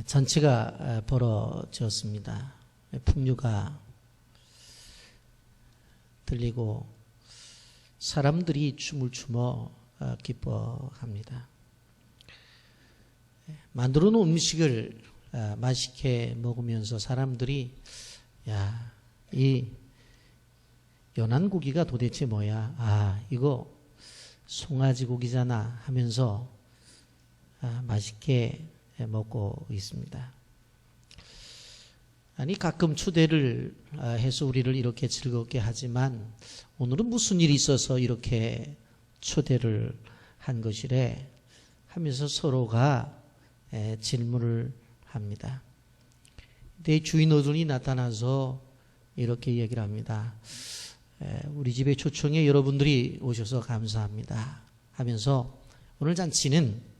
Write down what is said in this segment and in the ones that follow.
잔치가 벌어졌습니다. 풍류가 들리고 사람들이 춤을 추며 기뻐합니다. 만들어 놓은 음식을 맛있게 먹으면서 사람들이 이 연한 고기가 도대체 뭐야? 이거 송아지 고기잖아 하면서 맛있게 먹고 있습니다. 가끔 초대를 해서 우리를 이렇게 즐겁게 하지만 오늘은 무슨 일이 있어서 이렇게 초대를 한 것이래 하면서 서로가 질문을 합니다. 근데 주인어른이 나타나서 이렇게 얘기를 합니다. 우리 집에 초청해 여러분들이 오셔서 감사합니다 하면서 오늘 잔치는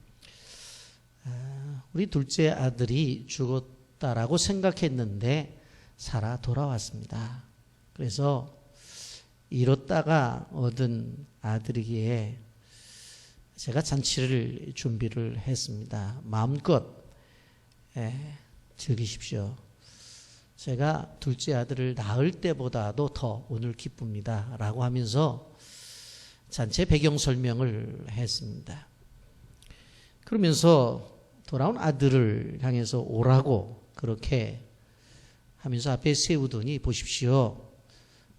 우리 둘째 아들이 죽었다라고 생각했는데 살아 돌아왔습니다. 그래서 잃었다가 얻은 아들이기에 제가 잔치를 준비를 했습니다. 마음껏 즐기십시오. 제가 둘째 아들을 낳을 때보다도 더 오늘 기쁩니다 라고 하면서 잔치 배경 설명을 했습니다. 그러면서 돌아온 아들을 향해서 오라고 그렇게 하면서 앞에 세우더니 보십시오.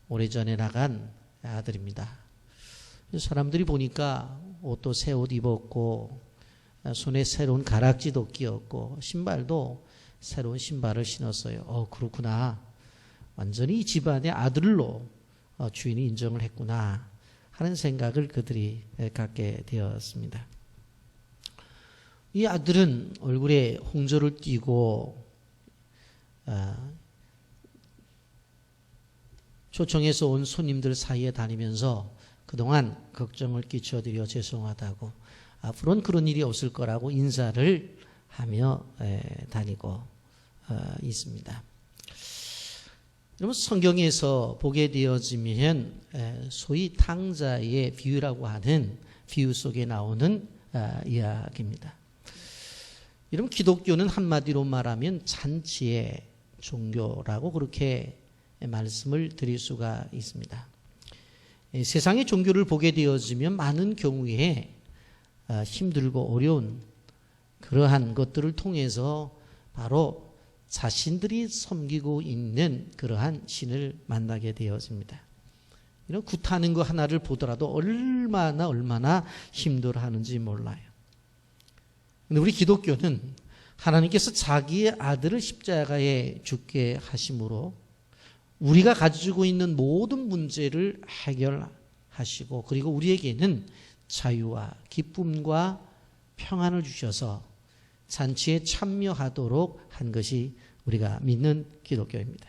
오래전에 나간 아들입니다. 사람들이 보니까 옷도 새 옷 입었고 손에 새로운 가락지도 끼었고 신발도 새로운 신발을 신었어요. 그렇구나. 완전히 이 집안의 아들로 주인이 인정을 했구나 하는 생각을 그들이 갖게 되었습니다. 이 아들은 얼굴에 홍조를 띠고 초청해서 온 손님들 사이에 다니면서 그동안 걱정을 끼쳐드려 죄송하다고 앞으로는 그런 일이 없을 거라고 인사를 하며 다니고 있습니다. 여러분 성경에서 보게 되어지면 소위 탕자의 비유라고 하는 비유 속에 나오는 이야기입니다. 여러분 기독교는 한마디로 말하면 잔치의 종교라고 그렇게 말씀을 드릴 수가 있습니다. 세상의 종교를 보게 되어지면 많은 경우에 힘들고 어려운 그러한 것들을 통해서 바로 자신들이 섬기고 있는 그러한 신을 만나게 되어집니다. 이런 굿하는 거 하나를 보더라도 얼마나 힘들어하는지 몰라요. 근데 우리 기독교는 하나님께서 자기의 아들을 십자가에 죽게 하심으로 우리가 가지고 있는 모든 문제를 해결하시고 그리고 우리에게는 자유와 기쁨과 평안을 주셔서 잔치에 참여하도록 한 것이 우리가 믿는 기독교입니다.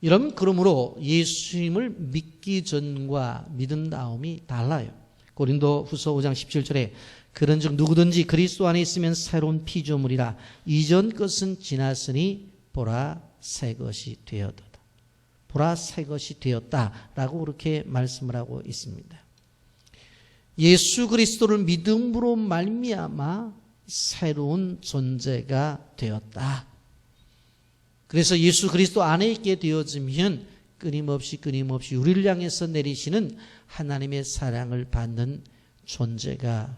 여러분 그러므로 예수님을 믿기 전과 믿은 다음이 달라요. 고린도후서 5장 17절에 그런즉 누구든지 그리스도 안에 있으면 새로운 피조물이라 이전 것은 지났으니 보라 새 것이 되었도다. 보라 새 것이 되었다라고 그렇게 말씀을 하고 있습니다. 예수 그리스도를 믿음으로 말미암아 새로운 존재가 되었다. 그래서 예수 그리스도 안에 있게 되어지면 끊임없이 우리를 향해서 내리시는 하나님의 사랑을 받는 존재가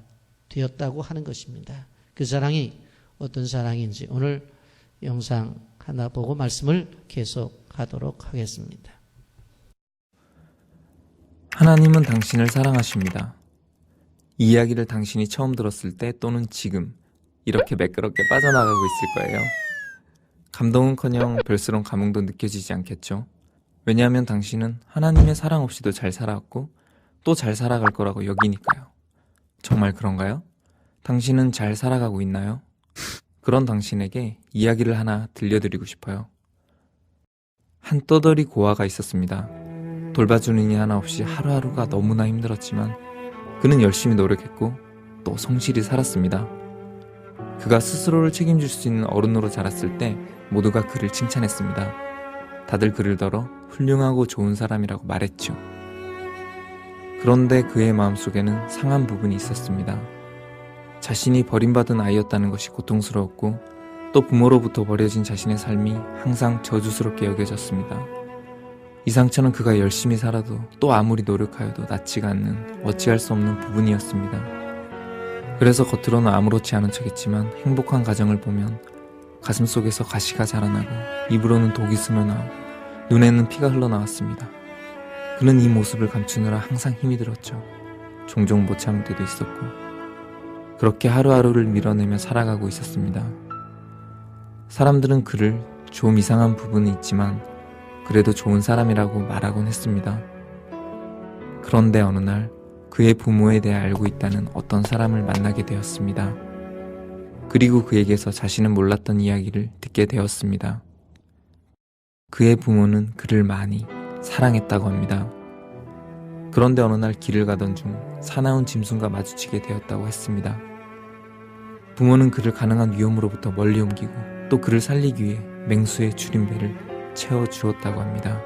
되었다고 하는 것입니다. 그 사랑이 어떤 사랑인지 오늘 영상 하나 보고 말씀을 계속하도록 하겠습니다. 하나님은 당신을 사랑하십니다. 이 이야기를 당신이 처음 들었을 때 또는 지금 이렇게 매끄럽게 빠져나가고 있을 거예요. 감동은커녕 별스러운 감흥도 느껴지지 않겠죠? 왜냐하면 당신은 하나님의 사랑 없이도 잘 살아왔고 또 잘 살아갈 거라고 여기니까요. 정말 그런가요? 당신은 잘 살아가고 있나요? 그런 당신에게 이야기를 하나 들려드리고 싶어요. 한 떠돌이 고아가 있었습니다. 돌봐주는 이 하나 없이 하루하루가 너무나 힘들었지만 그는 열심히 노력했고 또 성실히 살았습니다. 그가 스스로를 책임질 수 있는 어른으로 자랐을 때 모두가 그를 칭찬했습니다. 다들 그를 더러 훌륭하고 좋은 사람이라고 말했죠. 그런데 그의 마음속에는 상한 부분이 있었습니다. 자신이 버림받은 아이였다는 것이 고통스러웠고 또 부모로부터 버려진 자신의 삶이 항상 저주스럽게 여겨졌습니다. 이 상처는 그가 열심히 살아도 또 아무리 노력하여도 낫지가 않는 어찌할 수 없는 부분이었습니다. 그래서 겉으로는 아무렇지 않은 척했지만 행복한 가정을 보면 가슴속에서 가시가 자라나고 입으로는 독이 스며나와 눈에는 피가 흘러나왔습니다. 그는 이 모습을 감추느라 항상 힘이 들었죠. 종종 못 참을 때도 있었고 그렇게 하루하루를 밀어내며 살아가고 있었습니다. 사람들은 그를 좀 이상한 부분이 있지만 그래도 좋은 사람이라고 말하곤 했습니다. 그런데 어느 날 그의 부모에 대해 알고 있다는 어떤 사람을 만나게 되었습니다. 그리고 그에게서 자신은 몰랐던 이야기를 듣게 되었습니다. 그의 부모는 그를 많이 사랑했다고 합니다. 그런데 어느 날 길을 가던 중 사나운 짐승과 마주치게 되었다고 했습니다. 부모는 그를 가능한 위험으로부터 멀리 옮기고 또 그를 살리기 위해 맹수의 줄임배를 채워주었다고 합니다.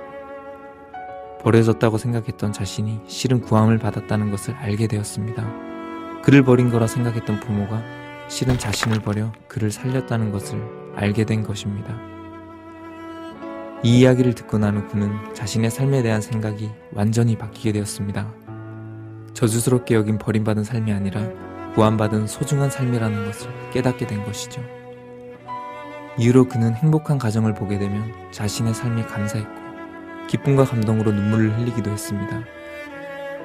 버려졌다고 생각했던 자신이 실은 구함을 받았다는 것을 알게 되었습니다. 그를 버린 거라 생각했던 부모가 실은 자신을 버려 그를 살렸다는 것을 알게 된 것입니다. 이 이야기를 듣고 난 후 그는 자신의 삶에 대한 생각이 완전히 바뀌게 되었습니다. 저주스럽게 여긴 버림받은 삶이 아니라 구원받은 소중한 삶이라는 것을 깨닫게 된 것이죠. 이후로 그는 행복한 가정을 보게 되면 자신의 삶이 감사했고 기쁨과 감동으로 눈물을 흘리기도 했습니다.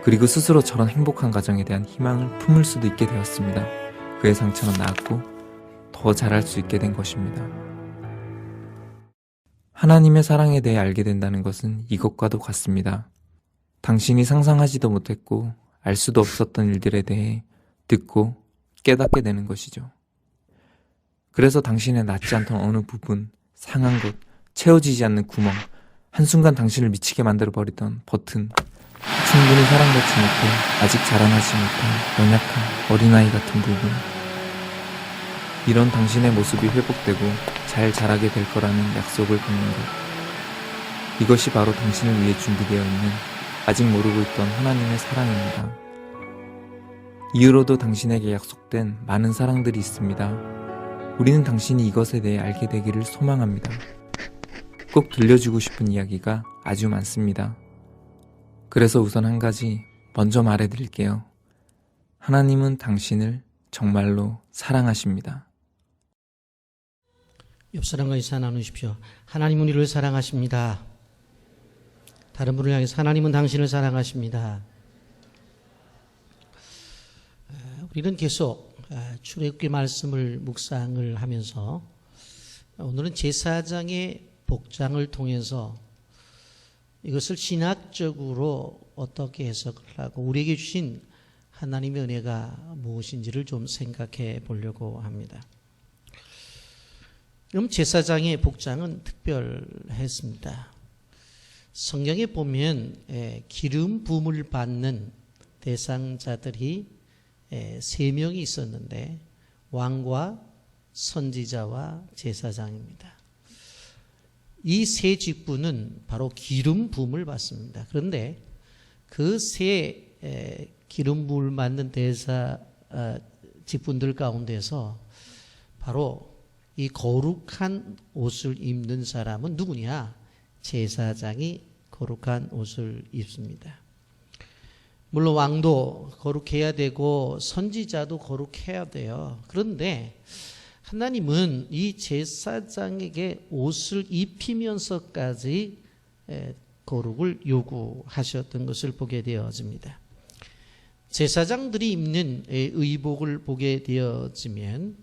그리고 스스로 저런 행복한 가정에 대한 희망을 품을 수도 있게 되었습니다. 그의 상처는 나았고 더 잘할 수 있게 된 것입니다. 하나님의 사랑에 대해 알게 된다는 것은 이것과도 같습니다. 당신이 상상하지도 못했고 알 수도 없었던 일들에 대해 듣고 깨닫게 되는 것이죠. 그래서 당신의 낫지 않던 어느 부분, 상한 곳, 채워지지 않는 구멍, 한순간 당신을 미치게 만들어버리던 버튼, 충분히 사랑받지 못해 아직 자라나지 못한 연약한 어린아이 같은 부분, 이런 당신의 모습이 회복되고 잘 자라게 될 거라는 약속을 받는 것, 이것이 바로 당신을 위해 준비되어 있는 아직 모르고 있던 하나님의 사랑입니다. 이후로도 당신에게 약속된 많은 사랑들이 있습니다. 우리는 당신이 이것에 대해 알게 되기를 소망합니다. 꼭 들려주고 싶은 이야기가 아주 많습니다. 그래서 우선 한 가지 먼저 말해드릴게요. 하나님은 당신을 정말로 사랑하십니다. 옆 사람과 인사 나누십시오. 하나님은 우리를 사랑하십니다. 다른 분을 향해서 하나님은 당신을 사랑하십니다. 우리는 계속 출애굽기 말씀을 묵상을 하면서 오늘은 제사장의 복장을 통해서 이것을 신학적으로 어떻게 해석을 하고 우리에게 주신 하나님의 은혜가 무엇인지를 좀 생각해 보려고 합니다. 그럼 제사장의 복장은 특별했습니다. 성경에 보면 기름 부음을 받는 대상자들이 3명이 있었는데 왕과 선지자와 제사장입니다. 이 세 직분은 바로 기름 부음을 받습니다. 그런데 그 세 기름 부음을 받는 대사 직분들 가운데서 바로 이 거룩한 옷을 입는 사람은 누구냐? 제사장이 거룩한 옷을 입습니다. 물론 왕도 거룩해야 되고 선지자도 거룩해야 돼요. 그런데 하나님은 이 제사장에게 옷을 입히면서까지 거룩을 요구하셨던 것을 보게 되어집니다. 제사장들이 입는 의복을 보게 되어지면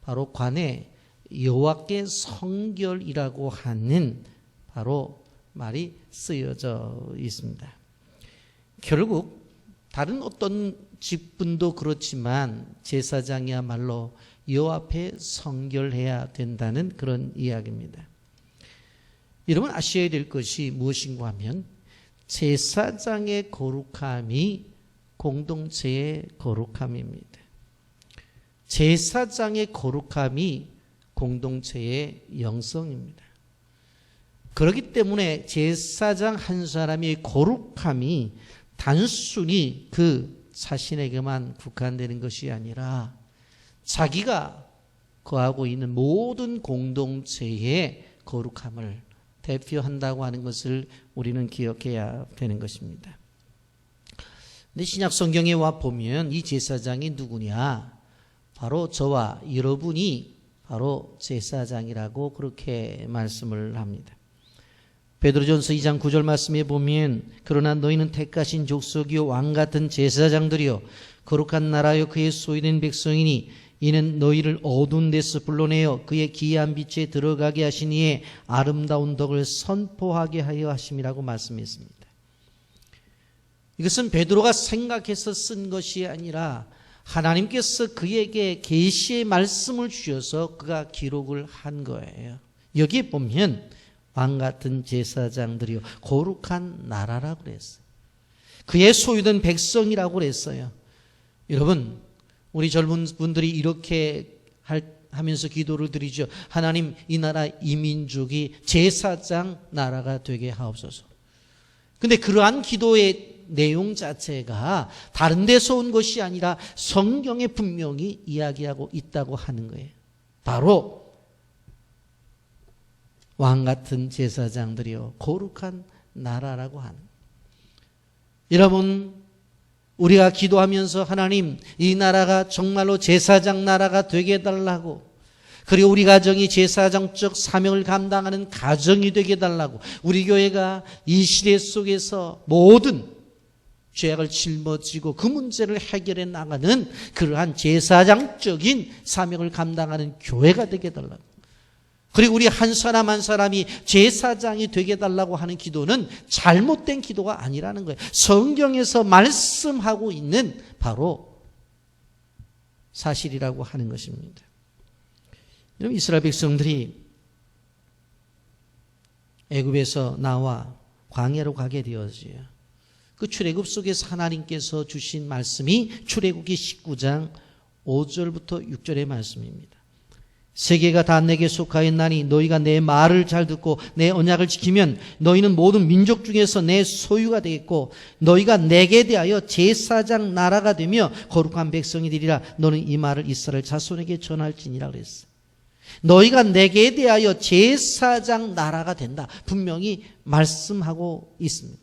바로 관에 여호와께 성결이라고 하는 바로 말이 쓰여져 있습니다. 결국 다른 어떤 직분도 그렇지만 제사장이야말로 여호와 앞에 성결해야 된다는 그런 이야기입니다. 여러분 아셔야 될 것이 무엇인가 하면 제사장의 거룩함이 공동체의 거룩함입니다. 제사장의 거룩함이 공동체의 영성입니다. 그렇기 때문에 제사장 한 사람의 거룩함이 단순히 그 자신에게만 국한되는 것이 아니라 자기가 거하고 있는 모든 공동체의 거룩함을 대표한다고 하는 것을 우리는 기억해야 되는 것입니다. 근데 신약 성경에 와 보면 이 제사장이 누구냐? 바로 저와 여러분이 바로 제사장이라고 그렇게 말씀을 합니다. 베드로전서 2장 9절 말씀에 보면 그러나 너희는 택하신 족속이요 왕같은 제사장들이요 거룩한 나라요 그의 소유된 백성이니 이는 너희를 어두운 데서 불러내어 그의 기이한 빛에 들어가게 하신 이의 아름다운 덕을 선포하게 하여 하심이라고 말씀했습니다. 이것은 베드로가 생각해서 쓴 것이 아니라 하나님께서 그에게 계시의 말씀을 주셔서 그가 기록을 한 거예요. 여기에 보면 왕같은 제사장들이요 거룩한 나라라고 그랬어요. 그의 소유된 백성이라고 그랬어요. 여러분, 우리 젊은 분들이 이렇게 하면서 기도를 드리죠. 하나님, 이 나라 이 민족이 제사장 나라가 되게 하옵소서. 근데 그러한 기도의 내용 자체가 다른 데서 온 것이 아니라 성경에 분명히 이야기하고 있다고 하는 거예요. 바로 왕같은 제사장들이요 거룩한 나라라고 하는. 여러분, 우리가 기도하면서 하나님 이 나라가 정말로 제사장 나라가 되게 해달라고, 그리고 우리 가정이 제사장적 사명을 감당하는 가정이 되게 해달라고, 우리 교회가 이 시대 속에서 모든 죄악을 짊어지고 그 문제를 해결해 나가는 그러한 제사장적인 사명을 감당하는 교회가 되게 해달라고, 그리고 우리 한 사람 한 사람이 제사장이 되게 해달라고 하는 기도는 잘못된 기도가 아니라는 거예요. 성경에서 말씀하고 있는 바로 사실이라고 하는 것입니다. 여러분, 이스라엘 백성들이 애굽에서 나와 광야로 가게 되어져요. 그 출애굽 속에서 하나님께서 주신 말씀이 출애굽기 19장 5절부터 6절의 말씀입니다. 세계가 다 내게 속하였나니 너희가 내 말을 잘 듣고 내 언약을 지키면 너희는 모든 민족 중에서 내 소유가 되겠고 너희가 내게 대하여 제사장 나라가 되며 거룩한 백성이 되리라. 너는 이 말을 이스라엘 자손에게 전할지니라 그랬어요. 너희가 내게 대하여 제사장 나라가 된다. 분명히 말씀하고 있습니다.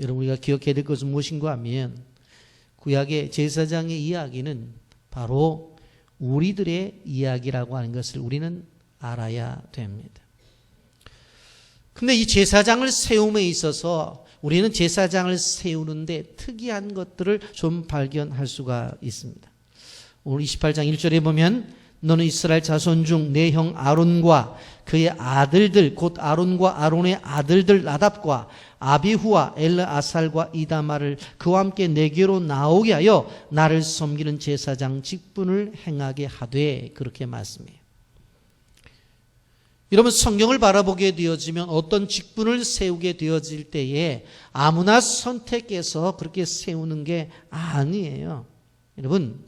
여러분, 우리가 기억해야 될 것은 무엇인가 하면 구약의 제사장의 이야기는 바로 우리들의 이야기라고 하는 것을 우리는 알아야 됩니다. 근데 이 제사장을 세움에 있어서 우리는 제사장을 세우는데 특이한 것들을 좀 발견할 수가 있습니다. 오늘 28장 1절에 보면 너는 이스라엘 자손 중 내 형 아론과 그의 아들들 곧 아론과 아론의 아들들 나답과 아비후와 엘르아살과 이다마를 그와 함께 내게로 나오게 하여 나를 섬기는 제사장 직분을 행하게 하되, 그렇게 말씀해요. 여러분, 성경을 바라보게 되어지면 어떤 직분을 세우게 되어질 때에 아무나 선택해서 그렇게 세우는 게 아니에요. 여러분,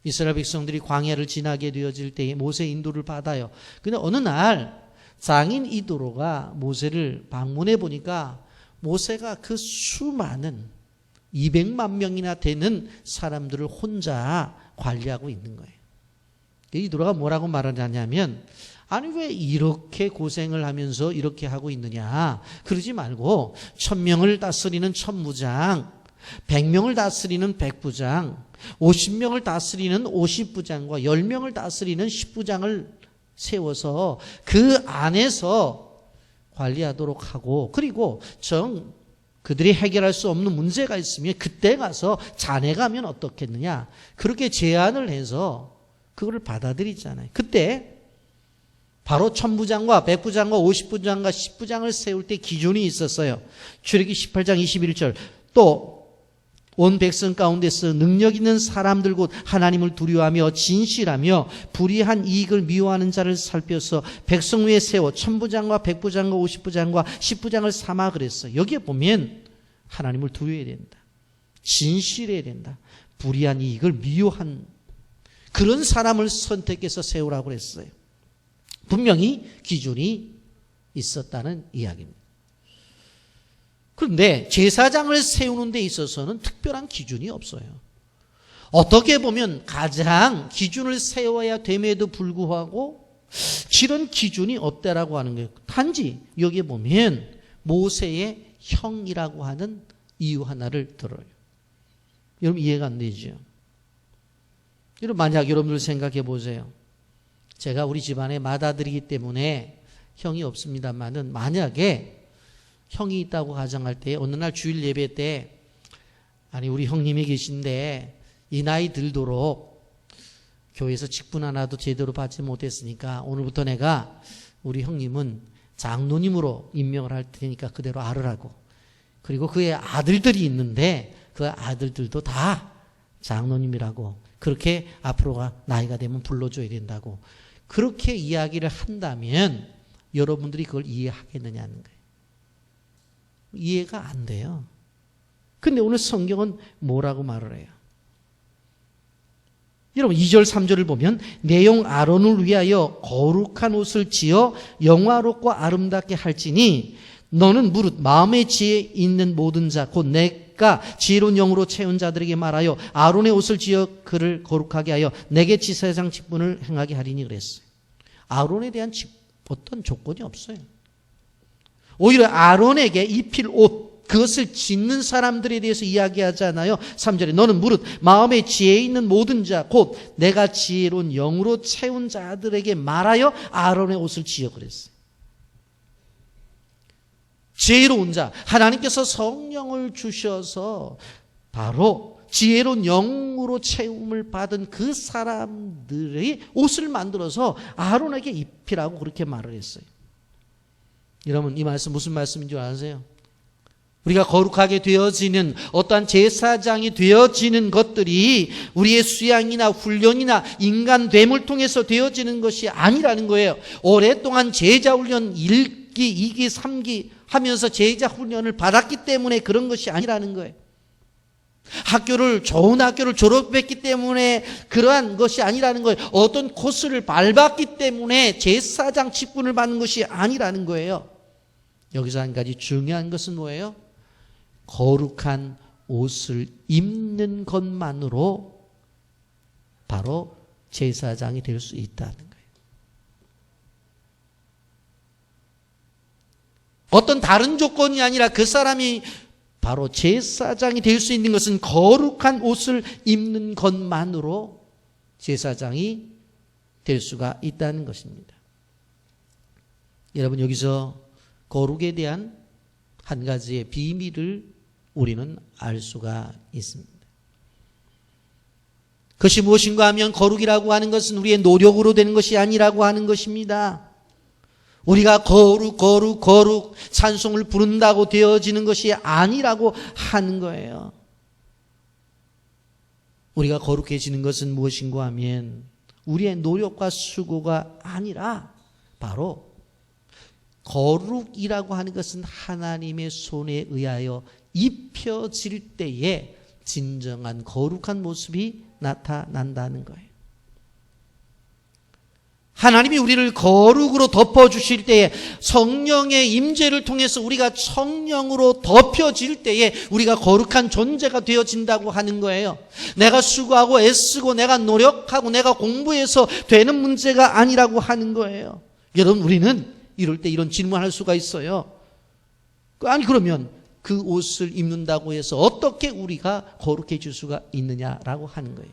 이스라엘 백성들이 광야를 지나게 되어질 때에 모세 인도를 받아요. 근데 어느 날 장인 이도로가 모세를 방문해 보니까 모세가 그 수많은 200만 명이나 되는 사람들을 혼자 관리하고 있는 거예요. 이도로가 뭐라고 말하냐면, 아니 왜 이렇게 고생을 하면서 이렇게 하고 있느냐, 그러지 말고 1000명을 다스리는 천부장, 100명을 다스리는 백부장, 50명을 다스리는 50부장과 10명을 다스리는 10부장을 세워서 그 안에서 관리하도록 하고, 그리고 그들이 해결할 수 없는 문제가 있으면 그때 가서 자네가 하면 어떻겠느냐, 그렇게 제안을 해서 그거를 받아들이잖아요. 그때 바로 천부장과 백부장과 50부장과 10부장을 세울 때 기준이 있었어요. 출애굽기 18장 21절 또 온 백성 가운데서 능력 있는 사람들 곧 하나님을 두려워하며 진실하며 불의한 이익을 미워하는 자를 살펴서 백성 위에 세워 천부장과 백부장과 50부장과 10부장을 삼아 그랬어요. 여기에 보면 하나님을 두려워해야 된다, 진실해야 된다, 불의한 이익을 미워한 그런 사람을 선택해서 세우라고 그랬어요. 분명히 기준이 있었다는 이야기입니다. 그런데 제사장을 세우는 데 있어서는 특별한 기준이 없어요. 어떻게 보면 가장 기준을 세워야 됨에도 불구하고 그런 기준이 없다라고 하는 거예요. 단지 여기에 보면 모세의 형이라고 하는 이유 하나를 들어요. 여러분 이해가 안 되죠? 여러분 만약 여러분들 생각해 보세요. 제가 우리 집안에 맏아들이기 때문에 형이 없습니다만은 만약에 형이 있다고 가정할 때 어느 날 주일 예배 때 아니 우리 형님이 계신데 이 나이 들도록 교회에서 직분 하나도 제대로 받지 못했으니까 오늘부터 내가 우리 형님은 장로님으로 임명을 할 테니까 그대로 알으라고. 그리고 그의 아들들이 있는데 그 아들들도 다 장로님이라고. 그렇게 앞으로가 나이가 되면 불러줘야 된다고. 그렇게 이야기를 한다면 여러분들이 그걸 이해하겠느냐는 거예요. 이해가 안 돼요. 근데 오늘 성경은 뭐라고 말을 해요? 여러분 2절 3절을 보면 내용 아론을 위하여 거룩한 옷을 지어 영화롭고 아름답게 할지니 너는 무릇 마음의 지혜 있는 모든 자 곧 내가 지혜로운 영으로 채운 자들에게 말하여 아론의 옷을 지어 그를 거룩하게 하여 내게 제사장 직분을 행하게 하리니 그랬어요. 아론에 대한 어떤 조건이 없어요. 오히려 아론에게 입힐 옷 그것을 짓는 사람들에 대해서 이야기하잖아요. 3절에 너는 무릇 마음에 지혜 있는 모든 자 곧 내가 지혜로운 영으로 채운 자들에게 말하여 아론의 옷을 지어 그랬어요. 지혜로운 자, 하나님께서 성령을 주셔서 바로 지혜로운 영으로 채움을 받은 그 사람들의 옷을 만들어서 아론에게 입히라고 그렇게 말을 했어요. 여러분 이 말씀 무슨 말씀인 줄 아세요? 우리가 거룩하게 되어지는 어떠한 제사장이 되어지는 것들이 우리의 수양이나 훈련이나 인간됨을 통해서 되어지는 것이 아니라는 거예요. 오랫동안 제자 훈련 1기, 2기, 3기 하면서 제자 훈련을 받았기 때문에 그런 것이 아니라는 거예요. 좋은 학교를 졸업했기 때문에 그러한 것이 아니라는 거예요. 어떤 코스를 밟았기 때문에 제사장 직분을 받는 것이 아니라는 거예요. 여기서 한 가지 중요한 것은 뭐예요? 거룩한 옷을 입는 것만으로 바로 제사장이 될 수 있다는 거예요. 어떤 다른 조건이 아니라 그 사람이 바로 제사장이 될 수 있는 것은 거룩한 옷을 입는 것만으로 제사장이 될 수가 있다는 것입니다. 여러분 여기서 거룩에 대한 한 가지의 비밀을 우리는 알 수가 있습니다. 그것이 무엇인가 하면 거룩이라고 하는 것은 우리의 노력으로 되는 것이 아니라고 하는 것입니다. 우리가 거룩 찬송을 부른다고 되어지는 것이 아니라고 하는 거예요. 우리가 거룩해지는 것은 무엇인가 하면 우리의 노력과 수고가 아니라 바로 거룩이라고 하는 것은 하나님의 손에 의하여 입혀질 때에 진정한 거룩한 모습이 나타난다는 거예요. 하나님이 우리를 거룩으로 덮어주실 때에 성령의 임재를 통해서 우리가 성령으로 덮여질 때에 우리가 거룩한 존재가 되어진다고 하는 거예요. 내가 수고하고 애쓰고 내가 노력하고 내가 공부해서 되는 문제가 아니라고 하는 거예요. 여러분 우리는 이럴 때 이런 질문할 수가 있어요. 아니 그러면 그 옷을 입는다고 해서 어떻게 우리가 거룩해질 수가 있느냐라고 하는 거예요.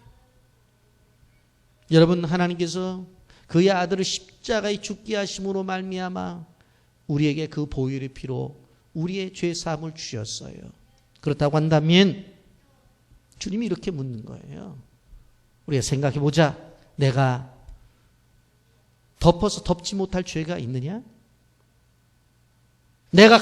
여러분 하나님께서 그의 아들을 십자가에 죽게 하심으로 말미암아 우리에게 그 보혈의 피로 우리의 죄 사함을 주셨어요. 그렇다고 한다면 주님이 이렇게 묻는 거예요. 우리가 생각해 보자. 내가 덮어서 덮지 못할 죄가 있느냐? 내가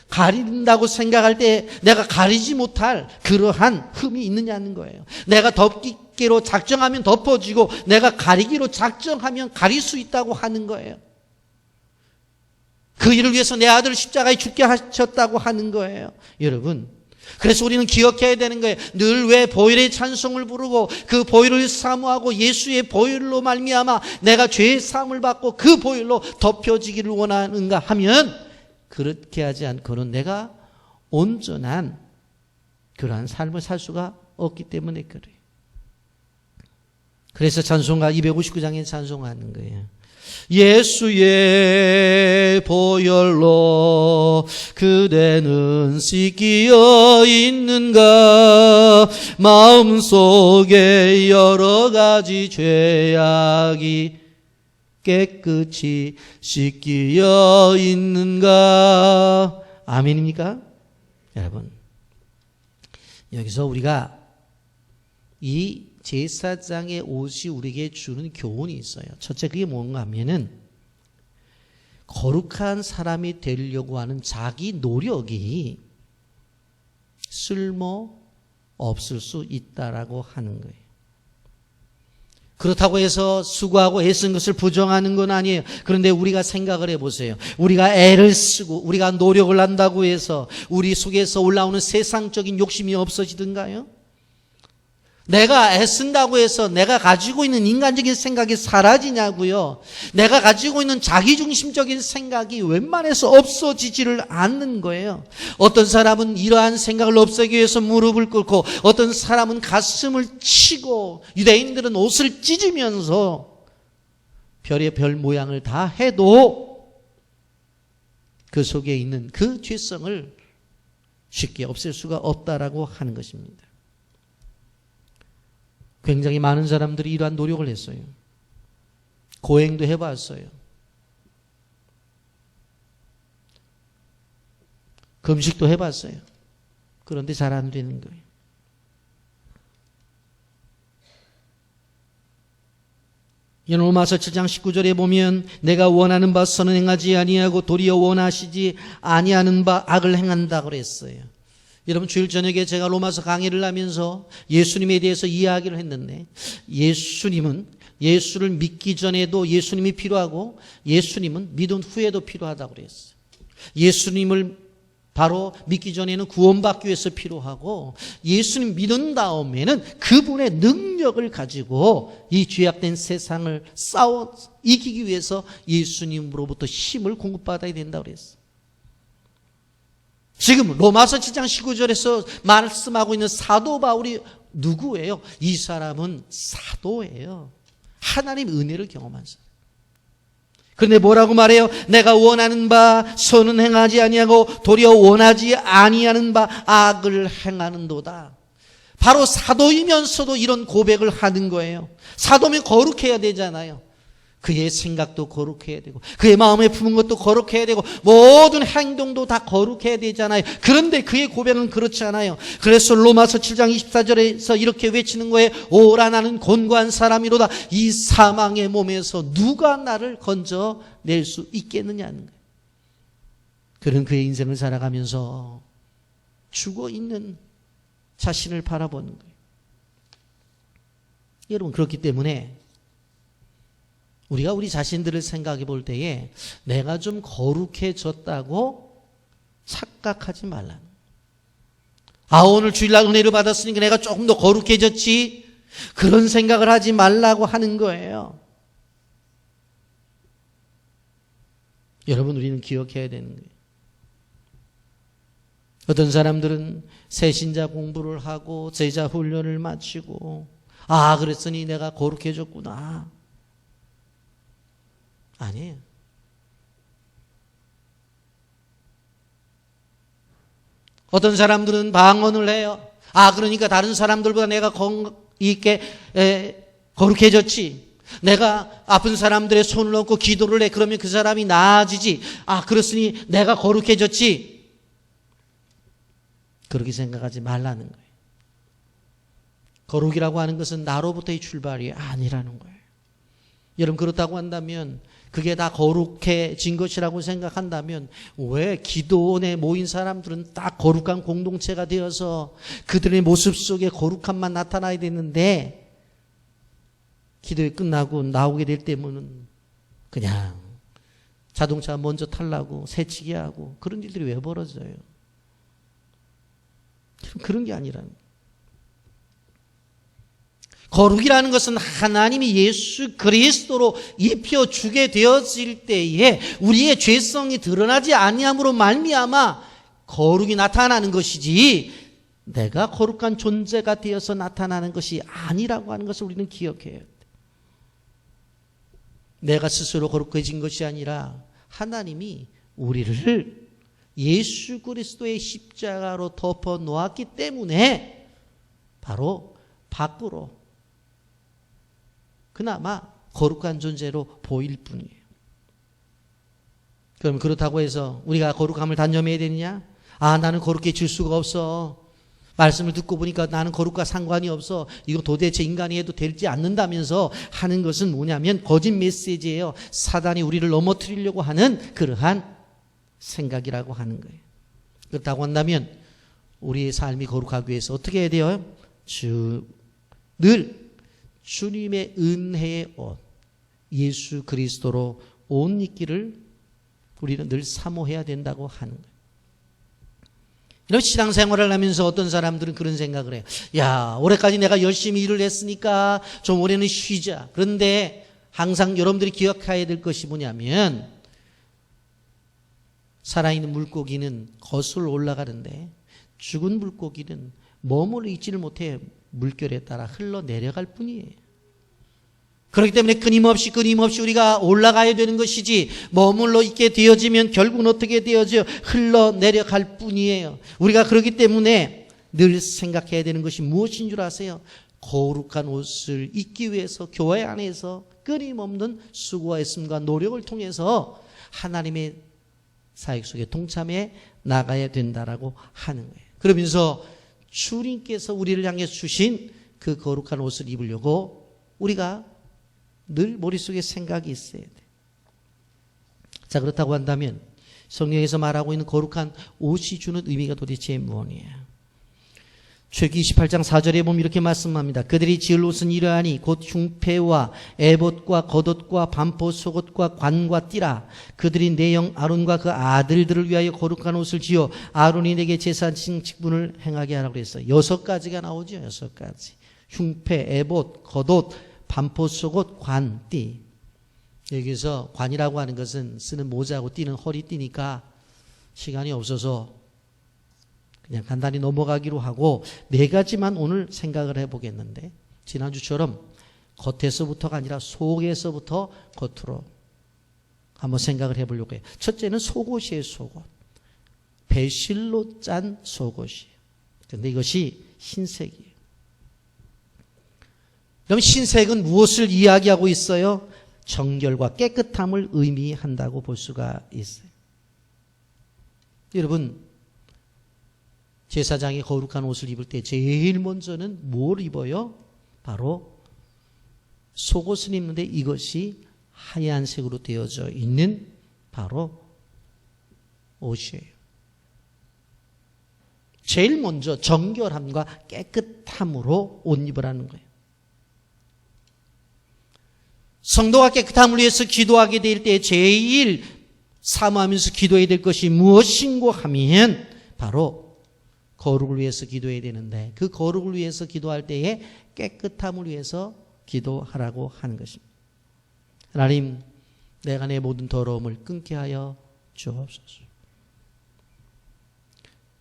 가린다고 생각할 때 내가 가리지 못할 그러한 흠이 있느냐는 거예요. 내가 덮기로 작정하면 덮어지고 내가 가리기로 작정하면 가릴 수 있다고 하는 거예요. 그 일을 위해서 내 아들을 십자가에 죽게 하셨다고 하는 거예요. 여러분 그래서 우리는 기억해야 되는 거예요. 늘 왜 보혈의 찬송을 부르고 그 보혈을 사모하고 예수의 보혈로 말미암아 내가 죄의 사함을 받고 그 보혈로 덮여지기를 원하는가 하면 그렇게 하지 않고는 내가 온전한 그러한 삶을 살 수가 없기 때문에 그래요. 그래서 찬송가 259장에 찬송하는 거예요. 예수의 보혈로 그대는 씻기어 있는가 마음속에 여러 가지 죄악이 깨끗이 씻기어 있는가. 아멘입니까? 여러분, 여기서 우리가 이 제사장의 옷이 우리에게 주는 교훈이 있어요. 첫째, 그게 뭔가 하면은 거룩한 사람이 되려고 하는 자기 노력이 쓸모 없을 수 있다라고 하는 거예요. 그렇다고 해서 수고하고 애쓴 것을 부정하는 건 아니에요. 그런데 우리가 생각을 해보세요. 우리가 애를 쓰고 우리가 노력을 한다고 해서 우리 속에서 올라오는 세상적인 욕심이 없어지든가요? 내가 애쓴다고 해서 내가 가지고 있는 인간적인 생각이 사라지냐고요. 내가 가지고 있는 자기중심적인 생각이 웬만해서 없어지지를 않는 거예요. 어떤 사람은 이러한 생각을 없애기 위해서 무릎을 꿇고 어떤 사람은 가슴을 치고 유대인들은 옷을 찢으면서 별의 별 모양을 다 해도 그 속에 있는 그 죄성을 쉽게 없앨 수가 없다라고 하는 것입니다. 굉장히 많은 사람들이 이러한 노력을 했어요. 고행도 해봤어요. 금식도 해봤어요. 그런데 잘 안 되는 거예요. 로마서 7장 19절에 보면 내가 원하는 바 선은 행하지 아니하고 도리어 원하시지 아니하는 바 악을 행한다 그랬어요. 여러분, 주일 저녁에 제가 로마서 강의를 하면서 예수님에 대해서 이야기를 했는데 예수님은 예수를 믿기 전에도 예수님이 필요하고 예수님은 믿은 후에도 필요하다고 그랬어요. 예수님을 바로 믿기 전에는 구원받기 위해서 필요하고 예수님 믿은 다음에는 그분의 능력을 가지고 이 죄악된 세상을 싸워 이기기 위해서 예수님으로부터 힘을 공급받아야 된다고 그랬어요. 지금 로마서 7장 19절에서 말씀하고 있는 사도 바울이 누구예요? 이 사람은 사도예요. 하나님의 은혜를 경험한 사람. 그런데 뭐라고 말해요? 내가 원하는 바 선은 행하지 아니하고 도리어 원하지 아니하는 바 악을 행하는도다. 바로 사도이면서도 이런 고백을 하는 거예요. 사도면 거룩해야 되잖아요. 그의 생각도 거룩해야 되고 그의 마음에 품은 것도 거룩해야 되고 모든 행동도 다 거룩해야 되잖아요. 그런데 그의 고백은 그렇지 않아요. 그래서 로마서 7장 24절에서 이렇게 외치는 거예요. 오라 나는 곤고한 사람이로다. 이 사망의 몸에서 누가 나를 건져낼 수 있겠느냐는 거예요. 그런 그의 인생을 살아가면서 죽어있는 자신을 바라보는 거예요. 여러분, 그렇기 때문에 우리가 우리 자신들을 생각해 볼 때에 내가 좀 거룩해졌다고 착각하지 말라는 거예요. 오늘 주일날 은혜를 받았으니까 내가 조금 더 거룩해졌지, 그런 생각을 하지 말라고 하는 거예요. 여러분, 우리는 기억해야 되는 거예요. 어떤 사람들은 새신자 공부를 하고 제자 훈련을 마치고 그랬으니 내가 거룩해졌구나. 아니에요. 어떤 사람들은 방언을 해요. 그러니까 다른 사람들보다 내가 거룩해졌지. 내가 아픈 사람들의 손을 얹고 기도를 해. 그러면 그 사람이 나아지지. 그렇으니 내가 거룩해졌지. 그렇게 생각하지 말라는 거예요. 거룩이라고 하는 것은 나로부터의 출발이 아니라는 거예요. 여러분, 그렇다고 한다면 그게 다 거룩해진 것이라고 생각한다면 왜 기도원에 모인 사람들은 딱 거룩한 공동체가 되어서 그들의 모습 속에 거룩함만 나타나야 되는데 기도회 끝나고 나오게 될 때면은 그냥 자동차 먼저 타려고 새치기 하고 그런 일들이 왜 벌어져요? 그런 게 아니라는 거예요. 거룩이라는 것은 하나님이 예수 그리스도로 입혀주게 되어질 때에 우리의 죄성이 드러나지 아니함으로 말미암아 거룩이 나타나는 것이지, 내가 거룩한 존재가 되어서 나타나는 것이 아니라고 하는 것을 우리는 기억해야 돼. 내가 스스로 거룩해진 것이 아니라 하나님이 우리를 예수 그리스도의 십자가로 덮어 놓았기 때문에 바로 밖으로 그나마 거룩한 존재로 보일 뿐이에요. 그럼 그렇다고 해서 우리가 거룩함을 단념해야 되느냐? 나는 거룩해질 수가 없어. 말씀을 듣고 보니까 나는 거룩과 상관이 없어. 이거 도대체 인간이 해도 되지 않는다면서 하는 것은 뭐냐면 거짓 메시지예요. 사단이 우리를 넘어뜨리려고 하는 그러한 생각이라고 하는 거예요. 그렇다고 한다면 우리의 삶이 거룩하기 위해서 어떻게 해야 돼요? 늘 주님의 은혜의 옷, 예수 그리스도로 옷 입기를 우리는 늘 사모해야 된다고 하는 거예요. 이런 신앙생활을 하면서 어떤 사람들은 그런 생각을 해요. 야, 올해까지 내가 열심히 일을 했으니까 좀 올해는 쉬자. 그런데 항상 여러분들이 기억해야 될 것이 뭐냐면 살아있는 물고기는 거슬러 올라가는데 죽은 물고기는 머물러 있지를 못해 물결에 따라 흘러내려갈 뿐이에요. 그렇기 때문에 끊임없이 우리가 올라가야 되는 것이지 머물러 있게 되어지면 결국은 어떻게 되어져? 흘러내려갈 뿐이에요. 우리가 그렇기 때문에 늘 생각해야 되는 것이 무엇인 줄 아세요? 거룩한 옷을 입기 위해서 교회 안에서 끊임없는 수고와 애씀과 노력을 통해서 하나님의 사역 속에 동참해 나가야 된다라고 하는 거예요. 그러면서 주님께서 우리를 향해 주신 그 거룩한 옷을 입으려고 우리가 늘 머릿속에 생각이 있어야 돼. 자, 그렇다고 한다면 성경에서 말하고 있는 거룩한 옷이 주는 의미가 도대체 무엇이에요? 출애굽기 28장 4절에 보면 이렇게 말씀합니다. 그들이 지을 옷은 이러하니 곧 흉패와 에봇과 겉옷과 반포 속옷과 관과 띠라. 그들이 내 영 아론과 그 아들들을 위하여 거룩한 옷을 지어 아론이 내게 제사장 직분을 행하게 하라고 그랬어요. 6가지가 나오죠. 6가지. 흉패, 에봇, 겉옷, 반포 속옷, 관, 띠. 여기서 관이라고 하는 것은 쓰는 모자고 띠는 허리띠니까 시간이 없어서 그냥 간단히 넘어가기로 하고 4가지만 오늘 생각을 해보겠는데 지난주처럼 겉에서부터가 아니라 속에서부터 겉으로 한번 생각을 해보려고 해요. 첫째는 속옷이에요. 속옷. 배실로 짠 속옷이에요. 그런데 이것이 흰색이에요. 그럼 흰색은 무엇을 이야기하고 있어요? 정결과 깨끗함을 의미한다고 볼 수가 있어요. 여러분, 제사장이 거룩한 옷을 입을 때 제일 먼저는 뭘 입어요? 바로 속옷을 입는데 이것이 하얀색으로 되어져 있는 바로 옷이에요. 제일 먼저 정결함과 깨끗함으로 옷 입으라는 거예요. 성도가 깨끗함을 위해서 기도하게 될 때 제일 사모하면서 기도해야 될 것이 무엇인고 하면 바로 거룩을 위해서 기도해야 되는데 그 거룩을 위해서 기도할 때에 깨끗함을 위해서 기도하라고 하는 것입니다. 하나님, 내가 내 모든 더러움을 끊게 하여 주옵소서.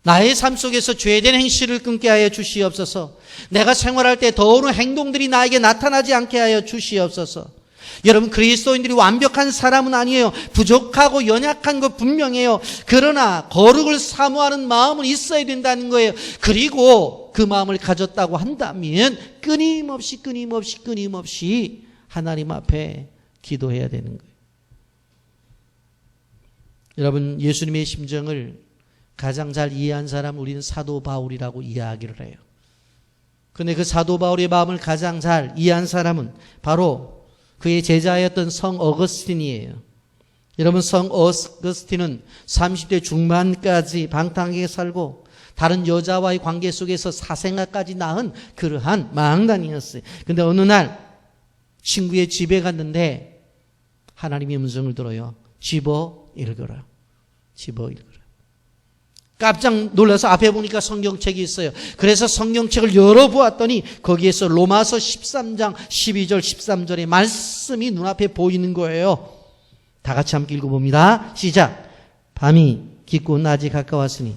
나의 삶 속에서 죄된 행실을 끊게 하여 주시옵소서. 내가 생활할 때 더러운 행동들이 나에게 나타나지 않게 하여 주시옵소서. 여러분, 그리스도인들이 완벽한 사람은 아니에요. 부족하고 연약한 것 분명해요. 그러나 거룩을 사모하는 마음은 있어야 된다는 거예요. 그리고 그 마음을 가졌다고 한다면 끊임없이 하나님 앞에 기도해야 되는 거예요. 여러분, 예수님의 심정을 가장 잘 이해한 사람은 우리는 사도 바울이라고 이야기를 해요. 그런데 그 사도 바울의 마음을 가장 잘 이해한 사람은 바로 그의 제자였던 성 어거스틴이에요. 여러분, 성 어거스틴은 30대 중반까지 방탕하게 살고 다른 여자와의 관계 속에서 사생아까지 낳은 그러한 망단이었어요. 그런데 어느 날 친구의 집에 갔는데 하나님의 음성을 들어요. 집어 읽어라. 집어 읽어라. 깜짝 놀라서 앞에 보니까 성경책이 있어요. 그래서 성경책을 열어보았더니 거기에서 로마서 13장 12절 13절의 말씀이 눈앞에 보이는 거예요. 다 같이 함께 읽어봅니다. 시작. 밤이 깊고 낮이 가까웠으니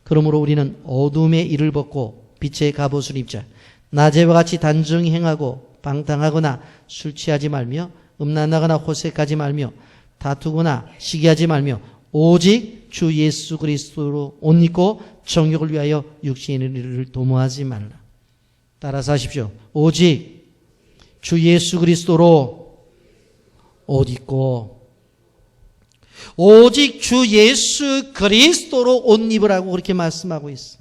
그러므로 우리는 어둠의 일을 벗고 빛의 갑옷을 입자. 낮에와 같이 단정히 행하고 방탕하거나 술 취하지 말며 음란하거나 호색하지 말며 다투거나 시기하지 말며 오직 주 예수 그리스도로 옷 입고 정욕을 위하여 육신의 일을 도모하지 말라. 따라서 하십시오. 오직 주 예수 그리스도로 옷 입고, 오직 주 예수 그리스도로 옷 입으라고 그렇게 말씀하고 있어.